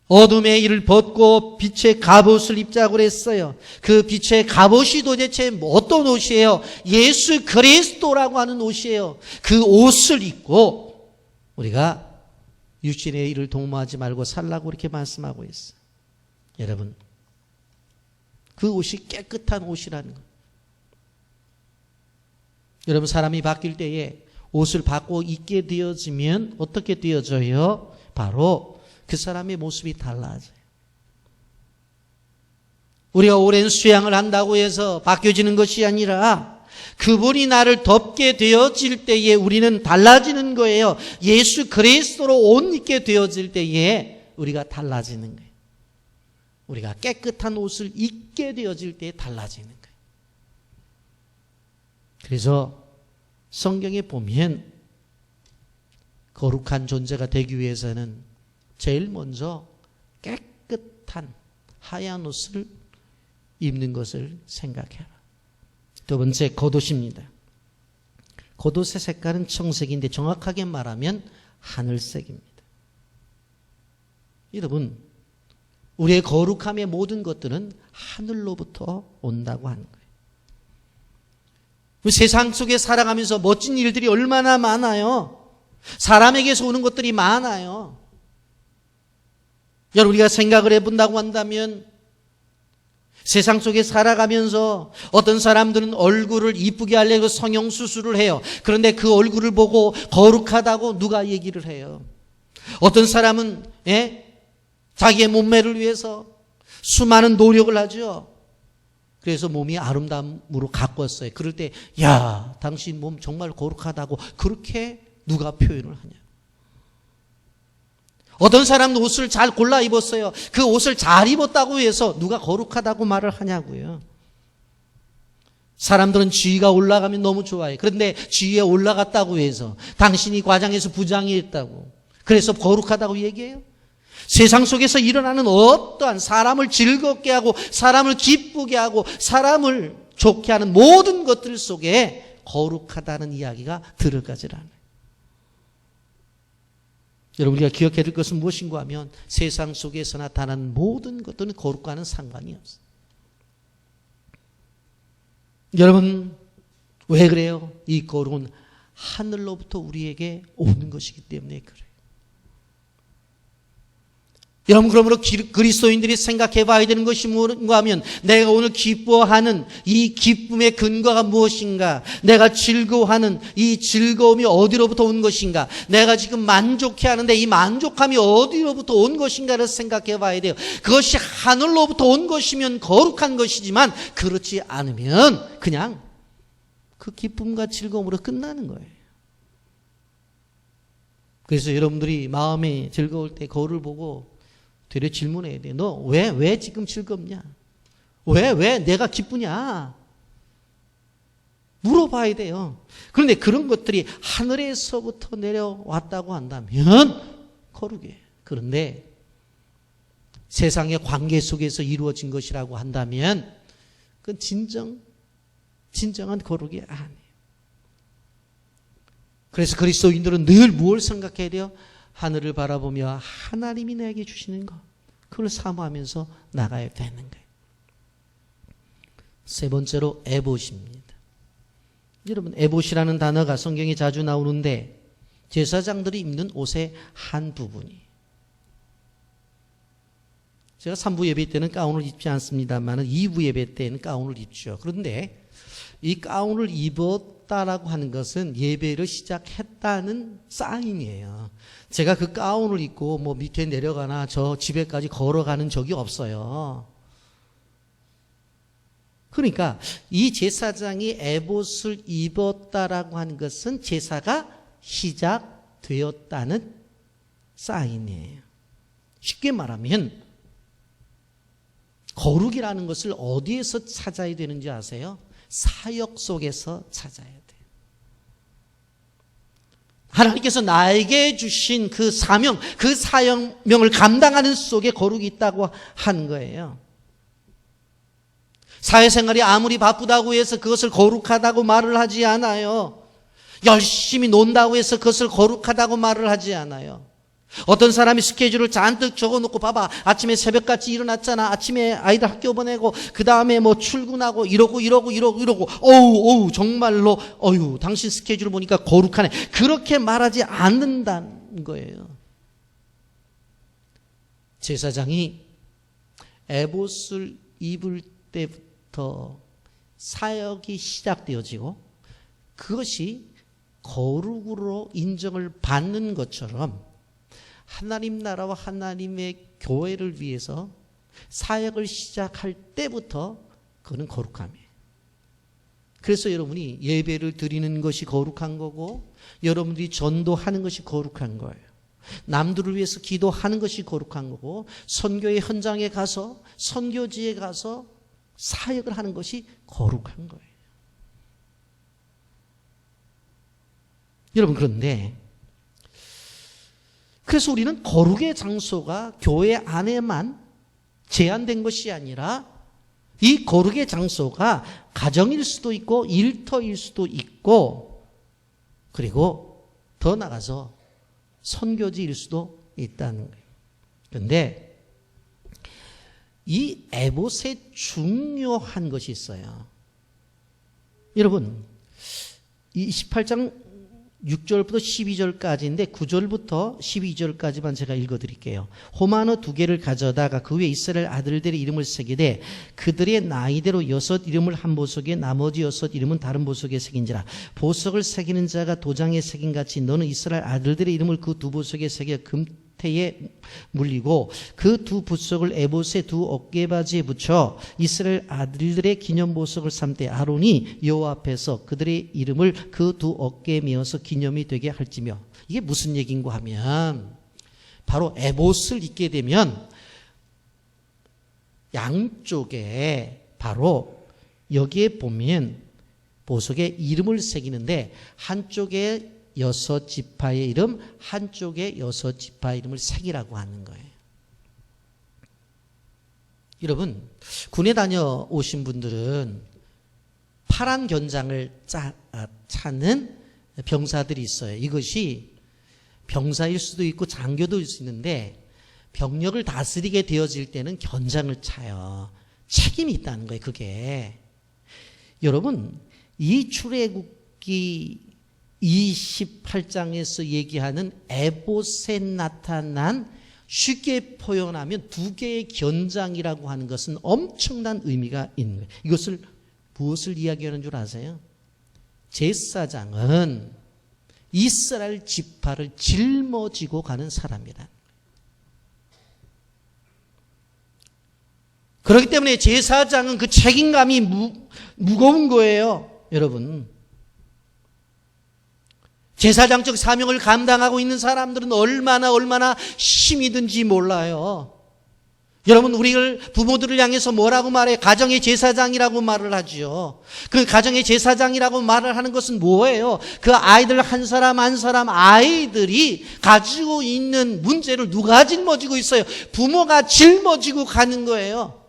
어둠의 일을 벗고 빛의 갑옷을 입자고 그랬어요. 그 빛의 갑옷이 도대체 어떤 옷이에요? 예수 그리스도라고 하는 옷이에요. 그 옷을 입고 우리가 육신의 일을 도모하지 말고 살라고 그렇게 말씀하고 있어요. 여러분, 그 옷이 깨끗한 옷이라는 거예요. 여러분, 사람이 바뀔 때에 옷을 바꿔 입게 되어지면 어떻게 되어져요? 바로 그 사람의 모습이 달라져요. 우리가 오랜 수양을 한다고 해서 바뀌어지는 것이 아니라 그분이 나를 덮게 되어질 때에 우리는 달라지는 거예요. 예수 그리스도로 옷 입게 되어질 때에 우리가 달라지는 거예요. 우리가 깨끗한 옷을 입게 되어질 때에 달라지는 거예요. 그래서 성경에 보면 거룩한 존재가 되기 위해서는 제일 먼저 깨끗한 하얀 옷을 입는 것을 생각해라. 두 번째, 겉옷입니다. 겉옷의 색깔은 청색인데 정확하게 말하면 하늘색입니다. 여러분, 우리의 거룩함의 모든 것들은 하늘로부터 온다고 하는 거예요. 세상 속에 살아가면서 멋진 일들이 얼마나 많아요. 사람에게서 오는 것들이 많아요. 여러분, 우리가 생각을 해본다고 한다면 세상 속에 살아가면서 어떤 사람들은 얼굴을 이쁘게 하려고 성형수술을 해요. 그런데 그 얼굴을 보고 거룩하다고 누가 얘기를 해요. 어떤 사람은 자기의 몸매를 위해서 수많은 노력을 하죠. 그래서 몸이 아름다움으로 가꿨어요. 그럴 때 야, 당신 몸 정말 거룩하다고 그렇게 누가 표현을 하냐. 어떤 사람은 옷을 잘 골라 입었어요. 그 옷을 잘 입었다고 해서 누가 거룩하다고 말을 하냐고요. 사람들은 지위가 올라가면 너무 좋아해. 그런데 지위에 올라갔다고 해서 당신이 과장해서 부장이 했다고 그래서 거룩하다고 얘기해요. 세상 속에서 일어나는 어떠한 사람을 즐겁게 하고 사람을 기쁘게 하고 사람을 좋게 하는 모든 것들 속에 거룩하다는 이야기가 들어가질 않아요. 여러분, 우리가 기억해야 될 것은 무엇인가 하면 세상 속에서 나타나는 모든 것들은 거룩과는 상관이 없어요. 여러분, 왜 그래요? 이 거룩은 하늘로부터 우리에게 오는 것이기 때문에 그래요. 여러분, 그러므로 그리스도인들이 생각해 봐야 되는 것이 뭔가 하면 내가 오늘 기뻐하는 이 기쁨의 근거가 무엇인가? 내가 즐거워하는 이 즐거움이 어디로부터 온 것인가? 내가 지금 만족해 하는데 이 만족함이 어디로부터 온 것인가를 생각해 봐야 돼요. 그것이 하늘로부터 온 것이면 거룩한 것이지만 그렇지 않으면 그냥 그 기쁨과 즐거움으로 끝나는 거예요. 그래서 여러분들이 마음이 즐거울 때 거울을 보고 되려 질문해야 돼. 너 왜 지금 즐겁냐? 왜 내가 기쁘냐? 물어봐야 돼요. 그런데 그런 것들이 하늘에서부터 내려왔다고 한다면 거룩이에요. 그런데 세상의 관계 속에서 이루어진 것이라고 한다면 그건 진정한 거룩이 아니에요. 그래서 그리스도인들은 늘 무엇을 생각해야 돼요? 하늘을 바라보며 하나님이 내게 주시는 것, 그걸 사모하면서 나가야 되는 거예요. 세 번째로 에봇입니다. 여러분, 에봇이라는 단어가 성경에 자주 나오는데 제사장들이 입는 옷의 한 부분이. 제가 3부 예배 때는 가운을 입지 않습니다만 2부 예배 때는 가운을 입죠. 그런데 이 가운을 입었다라고 하는 것은 예배를 시작했다는 사인이에요. 제가 그 가운을 입고 뭐 밑에 내려가나 저 집에까지 걸어가는 적이 없어요. 그러니까 이 제사장이 에봇을 입었다라고 하는 것은 제사가 시작되었다는 사인이에요. 쉽게 말하면 거룩이라는 것을 어디에서 찾아야 되는지 아세요? 사역 속에서 찾아야 돼요. 하나님께서 나에게 주신 그 사명, 그 사명을 감당하는 속에 거룩이 있다고 하는 거예요. 사회생활이 아무리 바쁘다고 해서 그것을 거룩하다고 말을 하지 않아요. 열심히 논다고 해서 그것을 거룩하다고 말을 하지 않아요. 어떤 사람이 스케줄을 잔뜩 적어놓고 봐봐. 아침에 새벽같이 일어났잖아. 아침에 아이들 학교 보내고 그 다음에 뭐 출근하고 이러고 어우 정말로 어휴 당신 스케줄을 보니까 거룩하네. 그렇게 말하지 않는다는 거예요. 제사장이 에봇을 입을 때부터 사역이 시작되어지고 그것이 거룩으로 인정을 받는 것처럼 하나님 나라와 하나님의 교회를 위해서 사역을 시작할 때부터 그는 거룩함이에요. 그래서 여러분이 예배를 드리는 것이 거룩한 거고 여러분들이 전도하는 것이 거룩한 거예요. 남들을 위해서 기도하는 것이 거룩한 거고 선교의 현장에 가서 선교지에 가서 사역을 하는 것이 거룩한 거예요. 여러분 그런데 그래서 우리는 거룩의 장소가 교회 안에만 제한된 것이 아니라 이 거룩의 장소가 가정일 수도 있고 일터일 수도 있고 그리고 더 나가서 선교지일 수도 있다는 거예요. 그런데 이 에봇에 중요한 것이 있어요. 여러분 이 18장 6절부터 12절까지인데 9절부터 12절까지만 제가 읽어드릴게요. 호마노 2개를 가져다가 그 위에 이스라엘 아들들의 이름을 새기되 그들의 나이대로 6 이름을 한 보석에 나머지 6 이름은 다른 보석에 새긴지라. 보석을 새기는 자가 도장에 새긴같이 너는 이스라엘 아들들의 이름을 그 2 보석에 새겨 금태에 물리고 그 2 보석을 에봇의 2 어깨바지에 붙여 이스라엘 아들들의 기념 보석을 삼되 아론이 여호와 앞에서 그들의 이름을 그 2 어깨에 메어서 기념이 되게 할지며. 이게 무슨 얘기인가 하면 바로 에봇을 입게 되면 양쪽에 바로 여기에 보면 보석에 이름을 새기는데 한쪽에 6 지파의 이름, 한쪽에 6 지파의 이름을 새기라고 하는 거예요. 여러분 군에 다녀오신 분들은 파란 견장을 차는 병사들이 있어요. 이것이 병사일 수도 있고 장교도일 수 있는데 병력을 다스리게 되어질 때는 견장을 차요. 책임이 있다는 거예요. 그게 여러분 이 출애굽기 28장에서 얘기하는 에봇에 나타난 쉽게 표현하면 2개의 견장이라고 하는 것은 엄청난 의미가 있는 거예요. 이것을 무엇을 이야기하는 줄 아세요? 제사장은 이스라엘 지파를 짊어지고 가는 사람이다. 그렇기 때문에 제사장은 그 책임감이 무거운 거예요. 여러분 제사장적 사명을 감당하고 있는 사람들은 얼마나 힘이 든지 몰라요. 여러분 우리를 부모들을 향해서 뭐라고 말해요? 가정의 제사장이라고 말을 하죠. 그 가정의 제사장이라고 말을 하는 것은 뭐예요? 그 아이들 한 사람 한 사람 아이들이 가지고 있는 문제를 누가 짊어지고 있어요? 부모가 짊어지고 가는 거예요.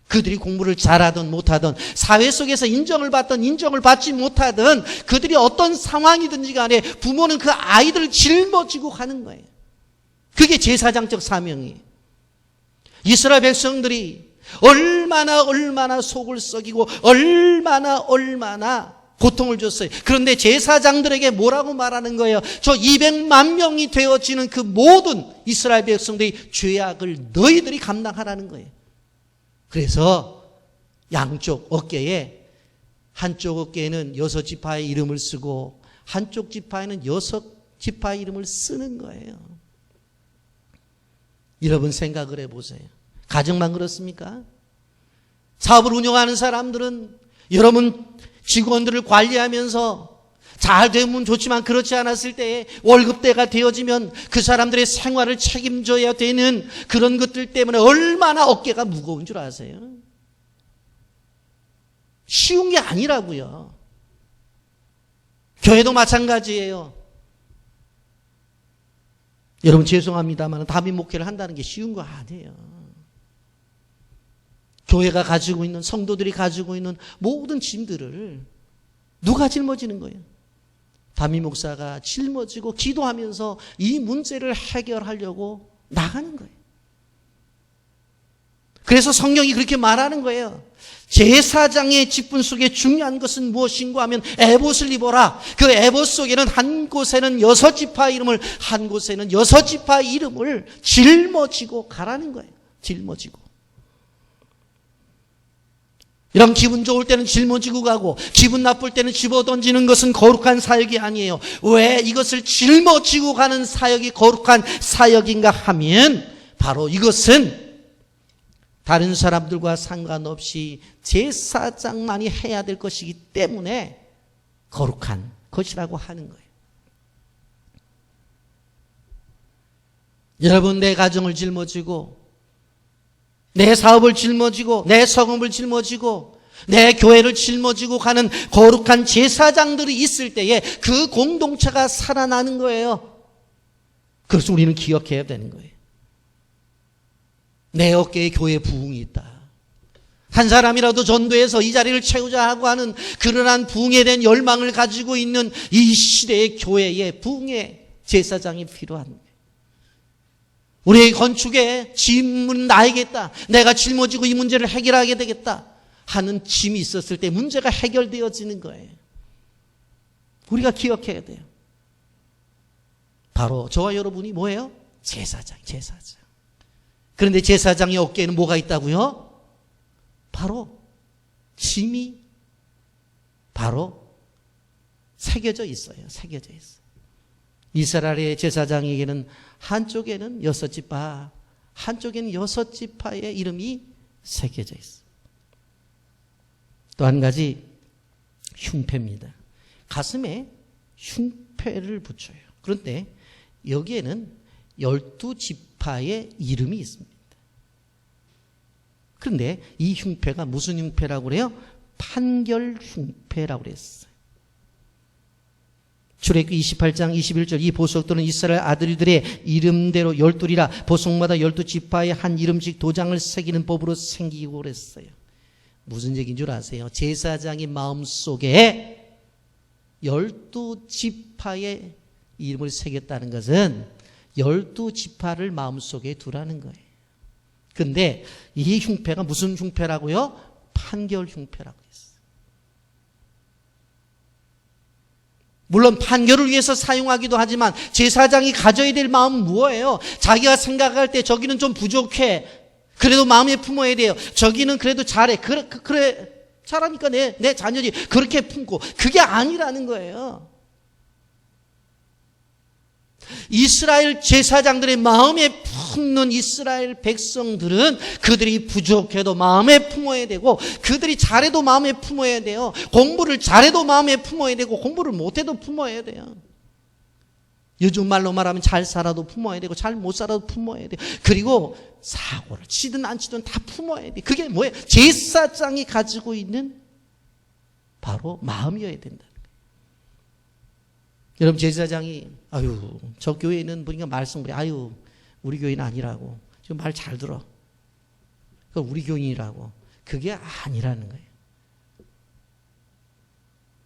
그들이 공부를 잘하든 못하든 사회 속에서 인정을 받든 인정을 받지 못하든 그들이 어떤 상황이든지 간에 부모는 그 아이들을 짊어지고 가는 거예요. 그게 제사장적 사명이에요. 이스라엘 백성들이 얼마나 속을 썩이고 얼마나 고통을 줬어요. 그런데 제사장들에게 뭐라고 말하는 거예요? 저 200만 명이 되어지는 그 모든 이스라엘 백성들의 죄악을 너희들이 감당하라는 거예요. 그래서 양쪽 어깨에 한쪽 어깨에는 6 지파의 이름을 쓰고 한쪽 지파에는 6 지파의 이름을 쓰는 거예요. 여러분 생각을 해보세요. 가정만 그렇습니까? 사업을 운영하는 사람들은 여러분 직원들을 관리하면서 잘 되면 좋지만 그렇지 않았을 때에 월급대가 되어지면 그 사람들의 생활을 책임져야 되는 그런 것들 때문에 얼마나 어깨가 무거운 줄 아세요? 쉬운 게 아니라고요. 교회도 마찬가지예요. 여러분 죄송합니다만 담임 목회를 한다는 게 쉬운 거 아니에요. 교회가 가지고 있는, 성도들이 가지고 있는 모든 짐들을 누가 짊어지는 거예요? 담임 목사가 짊어지고 기도하면서 이 문제를 해결하려고 나가는 거예요. 그래서 성경이 그렇게 말하는 거예요. 제사장의 직분 속에 중요한 것은 무엇인가 하면 에봇을 입어라. 그 에봇 속에는 한 곳에는 6지파 이름을, 한 곳에는 6지파 이름을 짊어지고 가라는 거예요. 짊어지고. 이런 기분 좋을 때는 짊어지고 가고 기분 나쁠 때는 집어던지는 것은 거룩한 사역이 아니에요. 왜 이것을 짊어지고 가는 사역이 거룩한 사역인가 하면 바로 이것은 다른 사람들과 상관없이 제사장만이 해야 될 것이기 때문에 거룩한 것이라고 하는 거예요. 여러분, 내 가정을 짊어지고 내 사업을 짊어지고 내 성읍을 짊어지고 내 교회를 짊어지고 가는 거룩한 제사장들이 있을 때에 그 공동체가 살아나는 거예요. 그래서 우리는 기억해야 되는 거예요. 내 어깨에 교회 부흥이 있다. 한 사람이라도 전도해서 이 자리를 채우자 하고 하는 그러한 부흥에 대한 열망을 가지고 있는 이 시대의 교회에 부흥의 제사장이 필요한 거예요. 우리의 건축에 짐은 나에게 있다. 내가 짊어지고 이 문제를 해결하게 되겠다 하는 짐이 있었을 때 문제가 해결되어지는 거예요. 우리가 기억해야 돼요. 바로 저와 여러분이 뭐예요? 제사장. 그런데 제사장의 어깨에는 뭐가 있다고요? 바로 짐이 바로 새겨져 있어요. 새겨져 있어요. 이스라엘의 제사장에게는 한쪽에는 6지파, 한쪽에는 6지파의 이름이 새겨져 있어요. 또 한 가지 흉패입니다. 가슴에 흉패를 붙여요. 그런데 여기에는 12지파의 이름이 있습니다. 그런데 이 흉패가 무슨 흉패라고 그래요? 판결 흉패라고 그랬어요. 출애굽기 28장 21절 이 보석들은 이스라엘 아들들의 이름대로 12이라 보석마다 12지파의 한 이름씩 도장을 새기는 법으로 생기고 그랬어요. 무슨 얘기인 줄 아세요? 제사장의 마음속에 12지파의 이름을 새겼다는 것은 12지파를 마음속에 두라는 거예요. 근데 이 흉패가 무슨 흉패라고요? 판결 흉패라고 했어요. 물론 판결을 위해서 사용하기도 하지만 제사장이 가져야 될 마음은 뭐예요? 자기가 생각할 때 저기는 좀 부족해. 그래도 마음에 품어야 돼요. 저기는 그래도 잘해. 그래 잘하니까 내 자녀지. 그렇게 품고. 그게 아니라는 거예요. 이스라엘 제사장들의 마음에 품는 이스라엘 백성들은 그들이 부족해도 마음에 품어야 되고 그들이 잘해도 마음에 품어야 돼요. 공부를 잘해도 마음에 품어야 되고 공부를 못해도 품어야 돼요. 요즘 말로 말하면 잘 살아도 품어야 되고 잘 못 살아도 품어야 돼요. 그리고 사고를 치든 안 치든 다 품어야 돼요. 그게 뭐예요? 제사장이 가지고 있는 바로 마음이어야 된다. 여러분 제사장이 저 교회에 있는 분이가 말씀을 우리 교인은 아니라고. 지금 말 잘 들어. 우리 교인이라고. 그게 아니라는 거예요.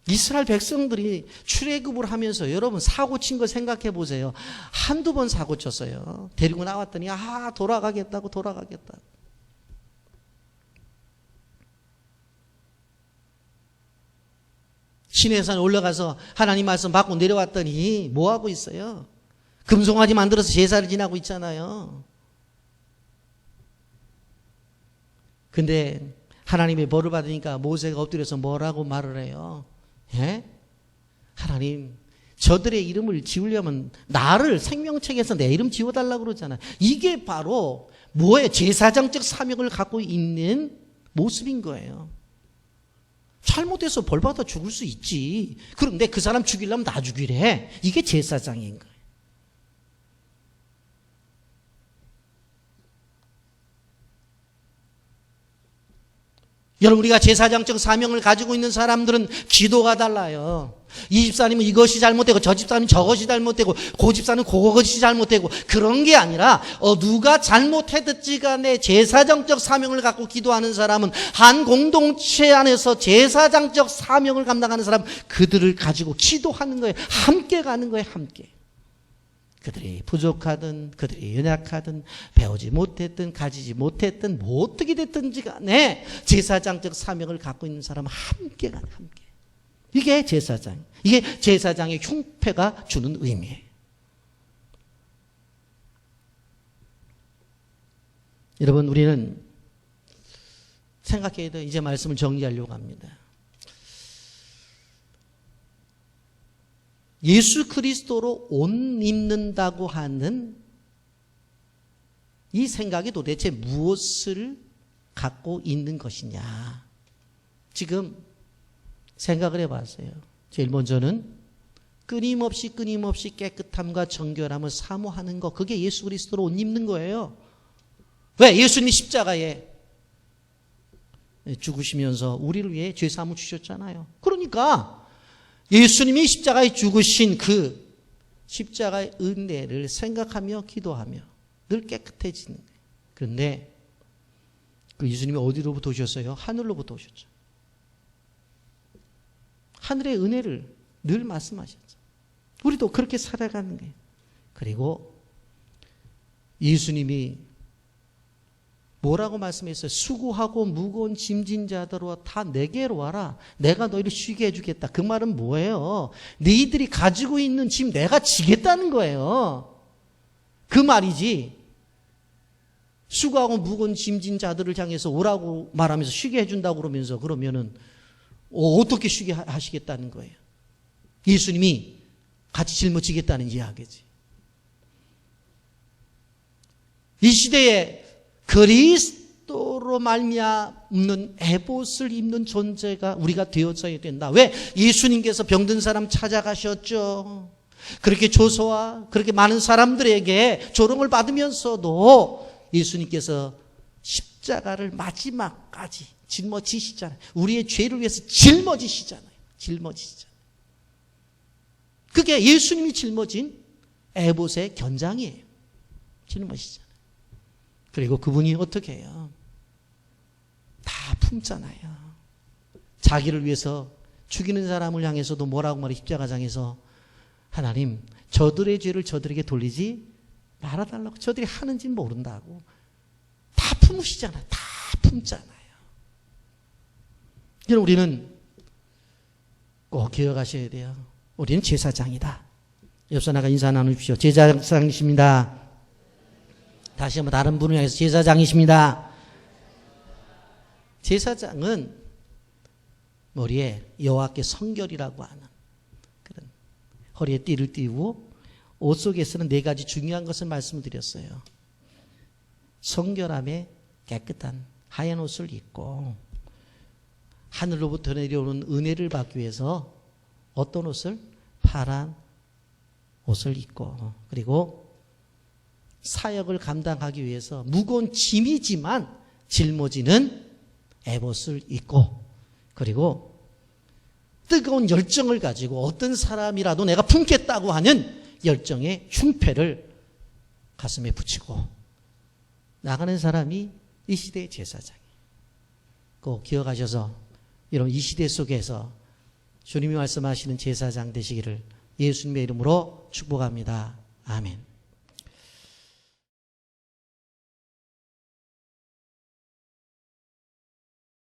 이스라엘 백성들이 출애굽을 하면서 여러분 사고 친 거 생각해 보세요. 한두 번 사고 쳤어요. 데리고 나왔더니 돌아가겠다고. 시내산 올라가서 하나님 말씀 받고 내려왔더니 뭐하고 있어요? 금송아지 만들어서 제사를 지내고 있잖아요. 근데 하나님의 벌을 받으니까 모세가 엎드려서 뭐라고 말을 해요? 예? 하나님, 저들의 이름을 지으려면 나를 생명책에서 내 이름 지워달라고 그러잖아요. 이게 바로 뭐예요? 제사장적 사명을 갖고 있는 모습인 거예요. 잘못해서 벌받아 죽을 수 있지. 그런데 그 사람 죽이려면 나 죽이래. 이게 제사장인 거예요. 여러분, 우리가 제사장적 사명을 가지고 있는 사람들은 기도가 달라요. 이 집사님은 이것이 잘못되고 저 집사님은 저것이 잘못되고 그 집사는 그것이 잘못되고 그런 게 아니라 누가 잘못했든지 간에 제사장적 사명을 갖고 기도하는 사람은 한 공동체 안에서 제사장적 사명을 감당하는 사람, 그들을 가지고 기도하는 거예요. 함께 가는 거예요. 함께. 그들이 부족하든 그들이 연약하든 배우지 못했든 가지지 못했든 뭐 어떻게 됐든지 간에 제사장적 사명을 갖고 있는 사람은 함께 가는, 함께. 이게 제사장, 이게 제사장의 흉패가 주는 의미예요. 여러분, 우리는 생각해야 돼요. 이제 말씀을 정리하려고 합니다. 예수 그리스도로 옷 입는다고 하는 이 생각이 도대체 무엇을 갖고 있는 것이냐. 지금 생각을 해봤어요. 제일 먼저는 끊임없이 깨끗함과 정결함을 사모하는 것, 그게 예수 그리스도로 옷 입는 거예요. 왜? 예수님이 십자가에 죽으시면서 우리를 위해 죄 사함을 주셨잖아요. 그러니까 예수님이 십자가에 죽으신 그 십자가의 은혜를 생각하며 기도하며 늘 깨끗해지는 거예요. 그런데 그 예수님이 어디로부터 오셨어요? 하늘로부터 오셨죠. 하늘의 은혜를 늘 말씀하셨죠. 우리도 그렇게 살아가는 거예요. 그리고 예수님이 뭐라고 말씀했어요? 수고하고 무거운 짐진 자들아 다 내게로 와라. 내가 너희를 쉬게 해주겠다. 그 말은 뭐예요? 너희들이 가지고 있는 짐 내가 지겠다는 거예요. 그 말이지. 수고하고 무거운 짐진 자들을 향해서 오라고 말하면서 쉬게 해준다고 그러면서 그러면은 어떻게 쉬게 하시겠다는 거예요? 예수님이 같이 짊어지겠다는 이야기지. 이 시대에 그리스도로 말미암는 에봇을 입는 존재가 우리가 되어져야 된다. 왜? 예수님께서 병든 사람 찾아가셨죠. 그렇게 조소와 그렇게 많은 사람들에게 조롱을 받으면서도 예수님께서 십자가를 마지막까지 짊어지시잖아요. 우리의 죄를 위해서 짊어지시잖아요. 짊어지시잖아요. 그게 예수님이 짊어진 에봇의 견장이에요. 짊어지잖아요. 그리고 그분이 어떻게 해요? 다 품잖아요. 자기를 위해서 죽이는 사람을 향해서도 뭐라고 말해? 십자가장에서 하나님, 저들의 죄를 저들에게 돌리지 말아달라고. 저들이 하는지는 모른다고. 다 품으시잖아요. 다 품잖아요. 여러분, 우리는 꼭 기억하셔야 돼요. 우리는 제사장이다. 옆서 나가 인사 나누십시오. 제사장이십니다. 다시 한번 다른 분을 향해서 제사장이십니다. 제사장은 머리에 여호와께 성결이라고 하는 그런 허리에 띠를 띠고 옷 속에서는 4가지 중요한 것을 말씀드렸어요. 성결함에 깨끗한 하얀 옷을 입고 하늘로부터 내려오는 은혜를 받기 위해서 어떤 옷을? 파란 옷을 입고, 그리고 사역을 감당하기 위해서 무거운 짐이지만 짊어지는 에봇을 입고, 그리고 뜨거운 열정을 가지고 어떤 사람이라도 내가 품겠다고 하는 열정의 흉패를 가슴에 붙이고 나가는 사람이 이 시대의 제사장이에요. 꼭 기억하셔서 여러분, 이 시대 속에서 주님이 말씀하시는 제사장 되시기를 예수님의 이름으로 축복합니다. 아멘.